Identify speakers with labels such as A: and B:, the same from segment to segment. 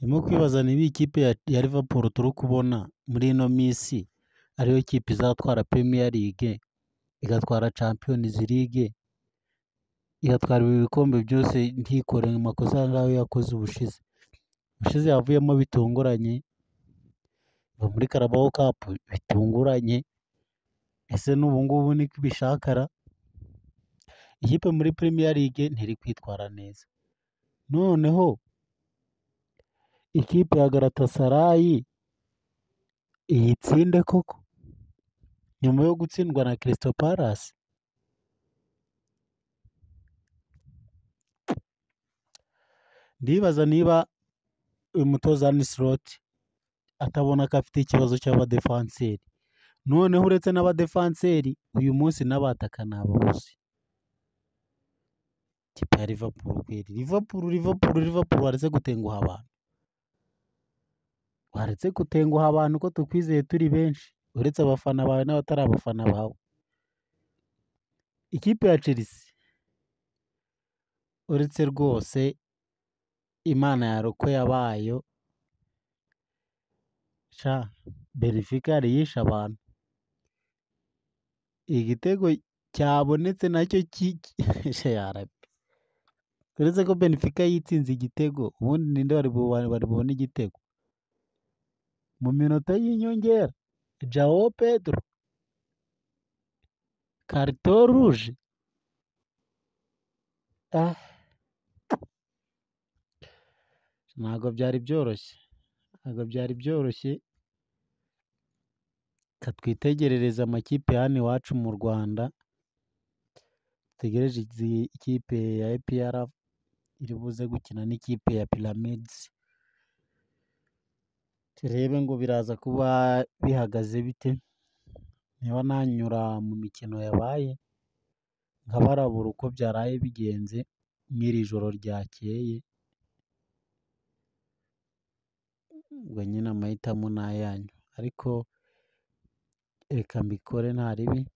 A: Ndimo kwibaza niba ikipe ya Liverpool turi kubona muri ino minsi ariyo kipe izatwara Premier League, igatwara Champions League, igatwara ibi bikombe byose ntikore mu makosa ngaho yakoze ubushize. Ubushize yavuyemo bitunguranye, iva muri Carabao Cup bitunguranye, ese n'ubu ngubu niko ibishakara. Ikipe muri Premier League ntiri kwitwara neza. Noneho ikipe ya Galatasaray iyitsinde koko nyuma yo gutsindwa na Crystal Palace. Ndibaza niba uyu mutoza Arne Slot atabona ko afite ikibazo cy'abadefanseri. Noneho uretse n'abadefanseri uyu munsi n'abataka ni ababuze. Ikipe ya Liverpool kweri, Liverpool waretse gutenguha abantu. Waretse gutenguha abantu ko tukwizeye turi benshi, uretse abafana bawe n'abatari abafana bawe. Ikipe ya Chelsea uretse rwose Imana yarokoye abayo, Benfica yari yishe abantu. Igitego cyabonetse nacyo uretse ko Benfica yitsinze igitego, ubundi ninde bari bubone igitego mu minota y'inyongera? Joao Pedro karito ruje. Ntabwo byari byoroshye. Katwitegerereza amakipe hano iwacu mu Rwanda, dutegereje ikipe ya APR iri buze gukina n'ikipe ya Pyramids, turebe ngo biraza kuba bihagaze bite. Niba nanyura mu mikino yabaye nkabarabura uko byaraye bigenze nk'iri joro ryakeye, ubwo nyine amahitamo ni ayanyu, ariko reka mbikore nta ribi.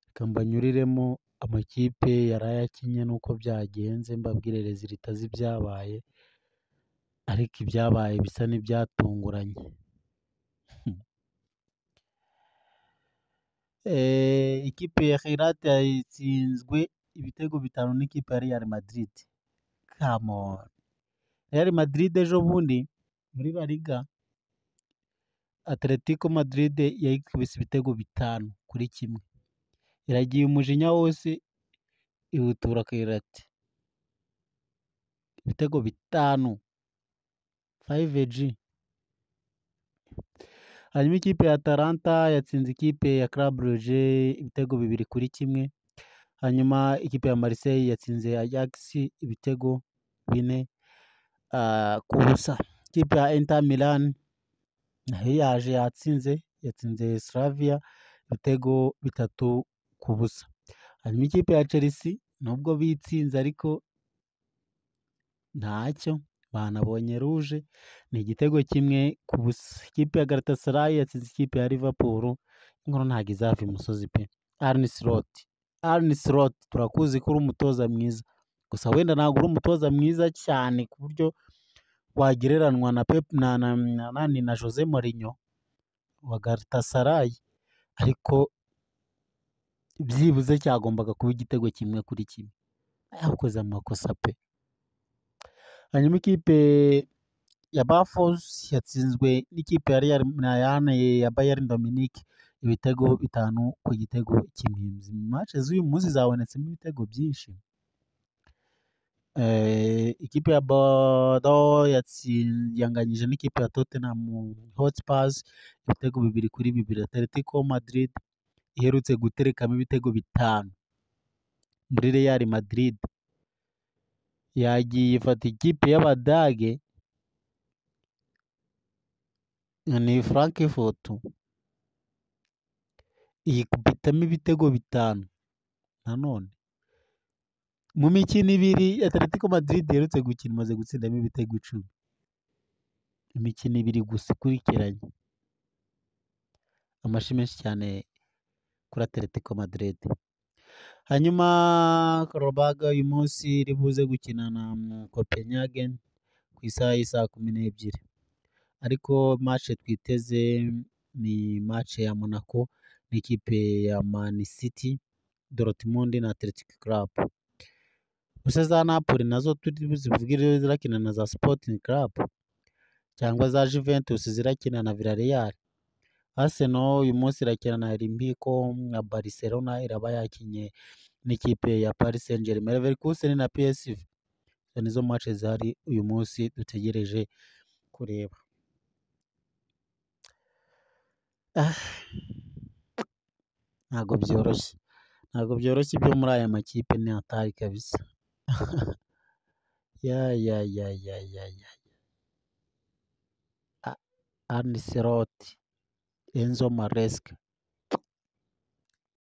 A: Reka mbanyuriremo amakipe yaraye akinye n'uko byagenze, mbabwire rezilita z'ibyabaye, ariko ibyabaye bisa n'ibyatunguranye. Ikipe ya Hirat yatsinzwe ibitego 5 n'ikipe ya Real Madrid. Come on. Real Madrid ejo bundi muri La Liga, Atletico Madrid yayikubise ibitego 5-1. Iragiye umujinya wose ihutura Hirat. Ibitego 5G. Hanyuma ikipe ya Atalanta yatsinze ikipe ya Club Brugge ibitego 2-1. Hanyuma ikipe ya Marseille yatsinze Ajax ibitego 4-0. Ikipe ya Inter Milan nayo yaje yatsinze Slavia ibitego 3-0. Hanyuma ikipe ya Chelsea nubwo bitsinze ariko ntacyo, banabonye rouge, ni igitego 1-0. Ikipe ya Galatasaray yatsinze ikipe ya Liverpool, inkuru ntabwo izava imusozi pe. Arne Slot turakuzi ko uri umutoza mwiza, gusa wenda ntabwo uri umutoza mwiza cyane ku buryo wagereranwa na Pep na Jose Mourinho wa Galatasaray, ariko byibuze cyagombaga kuba igitego 1-1. Yakoze amakosa pe. Hanyuma ikipe ya Bafos yatsinzwe n'ikipe ya Bayern Dominique ibitego 5-1. Match z'uyu munsi zabonetsemo ibitego byinshi. Ikipe ya Bordeaux yanganyije n'ikipe ya Tottenham Hotspur ibitego 2-2. Atletico Madrid iherutse guterekamo ibitego 5 muri Real Madrid, yagiye ifata ikipe y'Abadage ni Frankfurt iyikubitamo ibitego 5. Nanone mu mikino 2 Atletico Madrid iherutse gukina imaze gutsindamo ibitego 10. Imikino 2 gusa ikurikiranye. Amashi menshi cyane kuri Atletico Madrid. Hanyuma Karabag uyu munsi iri buze gukina na Copenhagen ku ku isaha y'isaa 12, ariko match twiteze ni match ya Monaco n'ikipe ya Man City, Dortmund na Athletic Club. Gusa za Napoli nazo turi buzivugire zirakina na za Sporting Club cyangwa za Juventus zirakina na Villarreal. Arsenal uyu munsi irakina na Olympico, na Barcelona iraba yakinye n'ikipe ya Paris Saint-Germain, Leverkusen na PSV. Izo nizo match zihari uyu munsi dutegereje kureba. Ntabwo byoroshye ibyo muri aya makipe ni hatari kabisa. Ancelotti, Enzo Maresca,